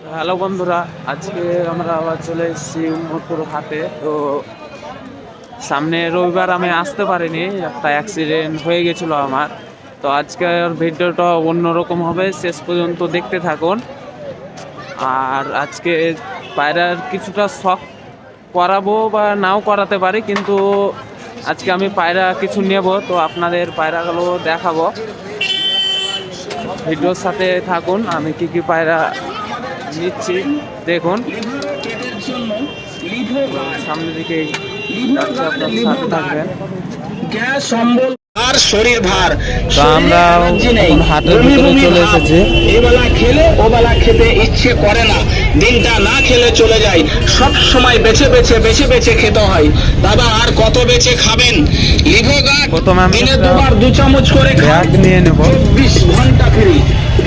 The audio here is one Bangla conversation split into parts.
হ্যালো বন্ধুরা, আজকে আমরা আবার চলে এসেছি উম্মরপুর হাটে। তো সামনে রবিবার আমি আসতে পারিনি, একটা অ্যাক্সিডেন্ট হয়ে গেছিলো আমার। তো আজকের ভিডিওটা অন্যরকম হবে, শেষ পর্যন্ত দেখতে থাকুন। আর আজকে পায়রার কিছুটা শখ করাবো বা নাও করাতে পারি, কিন্তু আজকে আমি পায়রা কিছু নেব, তো আপনাদের পায়রাগুলো দেখাবো। ভিডিওর সাথে থাকুন, আমি কি কি পায়রা নিচ্ছি দেখুন। সামনের দিকে যাচ্ছে, আপনার সাথে থাকবেন। আর শরীর ভার, তো আমরা এখন হাটের ভিতরে চলে এসেছি। এবেলা খেলে ওবেলা খেতে ইচ্ছে করে না, দিনটা না খেলে চলে যায়। সব সময় বেছে বেছে বেছে বেছে খেতে হয়। দাদা আর কত বেছে খাবেন? লিভোগার্ড প্রথমে আমি দিনে দুবার 2 চামচ করে খান, ব্যাগ নিয়ে নেব। 24 ঘন্টা ফ্রি।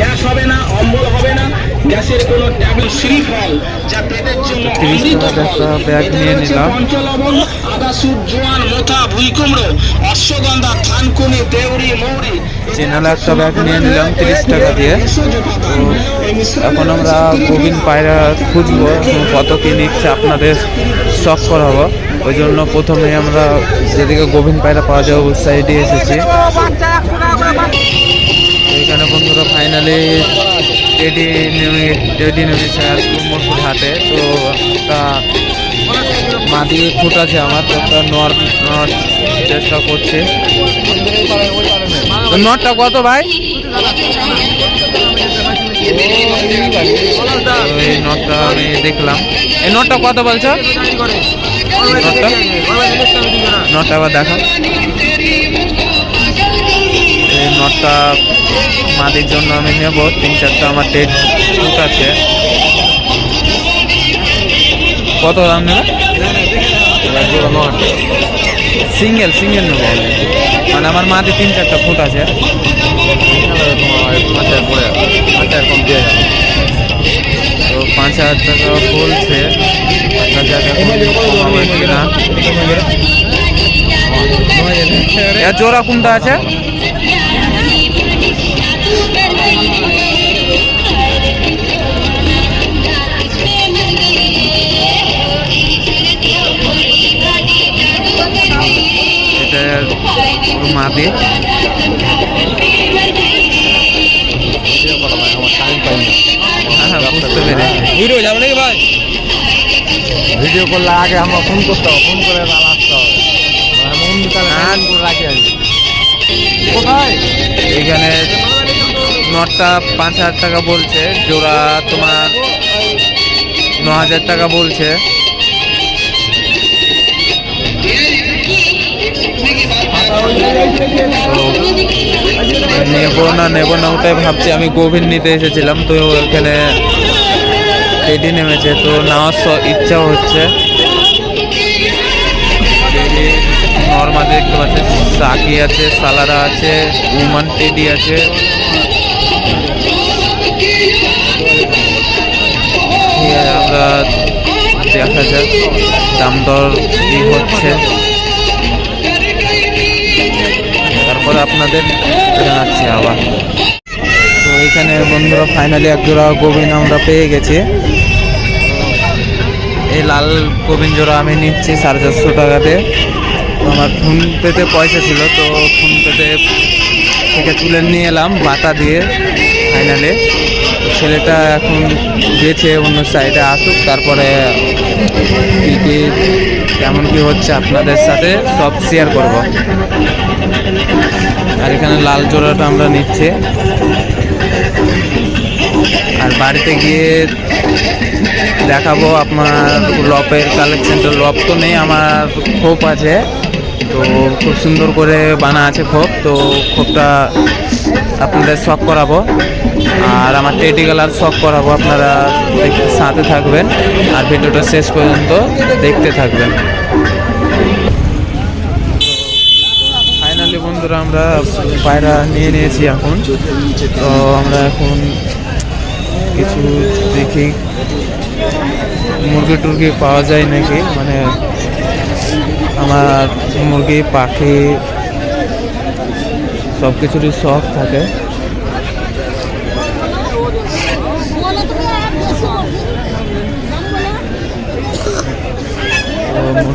গ্যাস হবে না, অম্বল হবে না। গ্যাসের কোনো ট্যাবলেট শ্রীফল, যা পেটের জন্য 30 অমৃত টাকার ফল। একটা ব্যাগ এতে নিয়ে রয়েছে নিলাম। পঞ্চলবণ, আদা, সুপ, জোয়ান, মোথা, ভুইকুমড়ো, অশ্বগন্ধা, থানকুনি, দেউরি, মৌরি। চেনালা একটা ব্যাগ নিয়ে নিলাম 30 টাকা দিয়ে। তো এখন আমরা গোবিন পায়রা খুঁজবো, কত কি নিচ্ছে আপনাদের শখ করাবো। ওই জন্য প্রথমে আমরা যেদিকে গোবিন পায়রা পাওয়া যায় ওই সাইডে এসেছি। এখানে বন্ধুরা ফাইনালি টেডি নেমেছে আর উম্মরপুর হাটে। তো একটা মাদি ফুট আছে আমার, তো একটা নেওয়ার চেষ্টা করছে। নটটা কত ভাই? এই নটটা আমি দেখলাম। এই নটটা কত বলছো? নটটা আবার দেখো। এই নটটা মাদির জন্য আমি নেব। 3-4টা আমার টেড ফুট আছে। কত দাম নেবে? সিঙ্গেল নেব, মানে আমার মাঝে 3-4টা ফুট আছে। তো 5,000 টাকা বলছে, 5,000 কিনা। জোড়া কোনটা আছে? এটা মাদি। বুঝতে পেরেছি। ভিডিও যাবে নাকি ভাই? ভিডিও করলে আগে আমরা ফোন করতে হবে, ফোন করে আসতে হবে। রাখি আসবে কোথায়? এইখানে নটটা 5,000 টাকা বলছে, জোড়া তোমার 9,000 টাকা বলছে। নেবো না ওটাই ভাবছি। আমি গোভিন নিতে এসেছিলাম, তো ওখানে টেডি নেমেছে, তো নেওয়ার ইচ্ছাও হচ্ছে। নর্মাল দেখতে পাচ্ছেন, সাকি আছে, সালারা আছে, উমান টেডি আছে। আমরা দেখা যাক দাম দর কি হচ্ছে, তারপরে আপনাদের জানাচ্ছি আবার। তো এখানে বন্ধুরা ফাইনালি এক জোড়া গোবিন আমরা পেয়ে গেছি। এই লাল গোবিন জোড়া আমি নিচ্ছি 450 টাকাতে। আমার ফোন পেতে পয়সা ছিল, তো ফোন পেতে থেকে তুলে নিয়ে এলাম বাতা দিয়ে। ফাইনালি ছেলেটা এখন গেছে অন্য সাইডে, আসুক, তারপরে কী কী কেমন কি হচ্ছে আপনাদের সাথে সব শেয়ার করব। আর এখানে লাল জোড়াটা আমরা নিচ্ছি। আর বাড়িতে গিয়ে দেখাবো আপনার লপের কালেকশনটা। লপ তো নেই, আমার খোপ আছে, তো খুব সুন্দর করে বানা আছে খোপ। তো খোপটা আপনাদের শখ করাবো, আর আমার টেডি কালার শখ করাবো। আপনারা সাথে থাকবেন আর ভিডিওটা শেষ পর্যন্ত দেখতে থাকবেন। ফাইনালি বন্ধুরা আমরা পায়রা নিয়ে নিয়েছি এখন। তো আমরা এখন কিছু দেখি মুরগি টুরগি পাওয়া যায় নাকি, মানে আমার মুরগি পাখি সব কিছুরই শখ থাকে।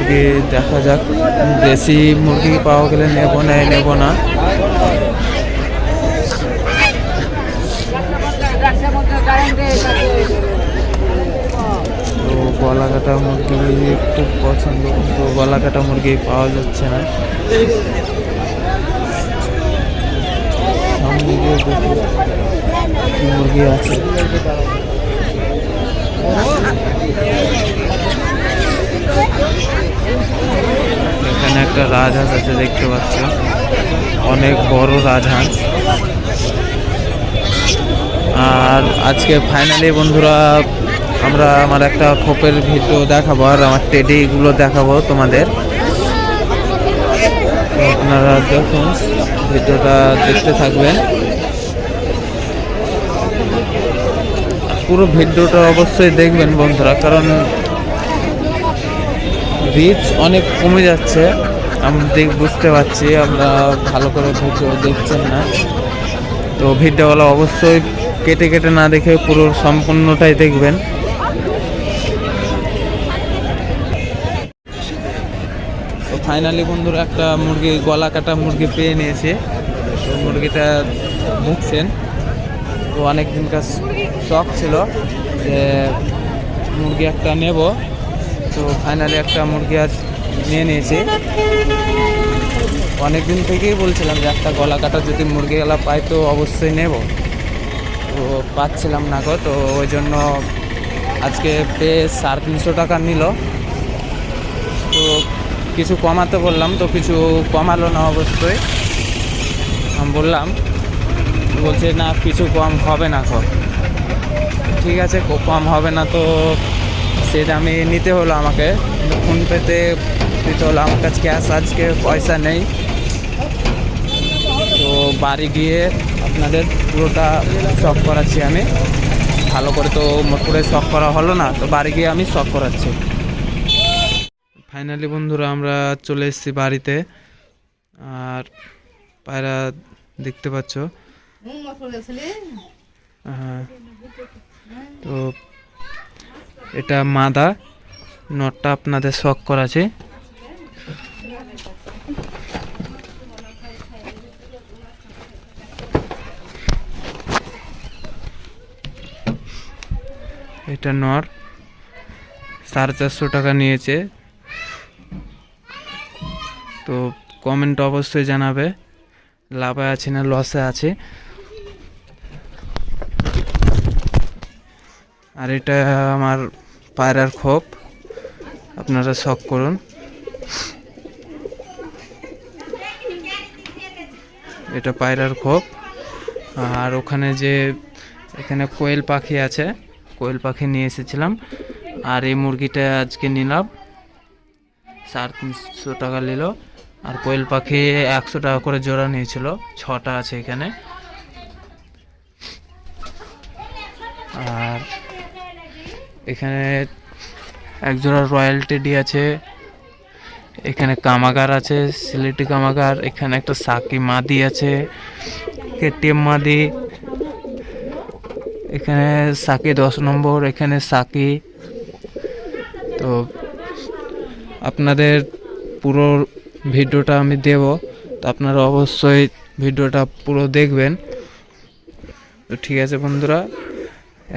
মুরগি দেখা যাক, দেশি মুরগি পাওয়া গেলে নেবো না। তো গলা কাটা মুরগি খুব পছন্দ, তো গলা কাটা মুরগি পাওয়া যাচ্ছে না। সামনে গিয়ে দেখি কি মুরগি আছে। এখানে একটা রাজহাঁস আছে, দেখতে পাচ্ছ, অনেক বড় রাজহাঁস। আর আজকে ফাইনালি বন্ধুরা আমার একটা খোপের ভিডিও দেখাবো, আর আমার টেডিগুলো দেখাবো তোমাদের। তো আপনারা দেখুন, ভিডিওটা দেখতে থাকবেন। পুরো ভিডিওটা অবশ্যই দেখবেন বন্ধুরা, কারণ রিচ অনেক কমে যাচ্ছে, আমি বুঝতে পারছি আমরা ভালো করে ভিডিও দেখছেন না। তো ভিডিওগুলো অবশ্যই কেটে না দেখে পুরো সম্পূর্ণটাই দেখবেন। তো ফাইনালি বন্ধুরা একটা মুরগি, গলা কাটা মুরগি পেয়ে নিয়েছে। তো মুরগিটা দেখছেন, তো অনেক দিনকার শখ ছিল যে মুরগি একটা নেব। তো ফাইনালি একটা মুরগি আজ নিয়ে নিয়েছি। অনেক দিন থেকেই বলছিলাম যে একটা গলা কাটা যদি মুরগিগুলা পাই তো অবশ্যই নেব, তো পাচ্ছিলাম না গো। তো ওই জন্য আজকে পেয়ে 350 টাকা নিল। তো কিছু কমাতে বললাম, তো কিছু কমালো না অবশ্যই। আমি বললাম, বলছে না কিছু কম হবে না। ঠিক আছে, কম হবে না, তো সে দামে নিতে হলো আমাকে। ফোনপেতে দিতে হলো, আমার কাছে ক্যাশ আজকে পয়সা নেই। তো বাড়ি গিয়ে আপনাদের পুরোটা শখ করাচ্ছি আমি ভালো করে। তো মোটপুরে শখ করা হলো না, তো বাড়ি গিয়ে আমি শখ করাচ্ছি। ফাইনালি বন্ধুরা আমরা চলে এসেছি বাড়িতে। আর পায়রা দেখতে পাচ্ছ, হ্যাঁ। তো এটা মাদা, নটটা আপনাদের শখ করাছে। এটা নর, 450 টাকা নিয়েছে। তো কমেন্ট অবশ্যই জানাবে লাভে আছে না লসে আছে। আর এটা আমার পায়রার খোপ, আপনারা শখ করুন। এটা পায়রার খোপ। আর ওখানে যে এখানে কোয়েল পাখি আছে, কোয়েল পাখি নিয়ে এসেছিলাম। আর এই মুরগিটা আজকে নিলাম, 350 টাকা নিল। আর কোয়েল পাখি 100 টাকা করে জোড়া নিয়েছিল, 6টা আছে এখানে। আর এখানে এক জোড়া রয়্যাল টেডি আছে, এখানে কামাগার আছে, সিলেটি কামাগার। এখানে একটা সাকি মাদি আছে, কেটিএম মাদি। এখানে সাকি 10 নম্বর, এখানে সাকি। তো আপনাদের পুরো ভিডিওটা আমি দেব, তো আপনারা অবশ্যই ভিডিওটা পুরো দেখবেন। তো ঠিক আছে বন্ধুরা,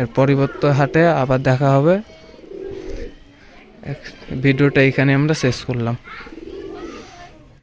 এর পরিবর্তে হাটে আবার দেখা হবে। ভিডিওটা এখানে আমরা শেষ করলাম।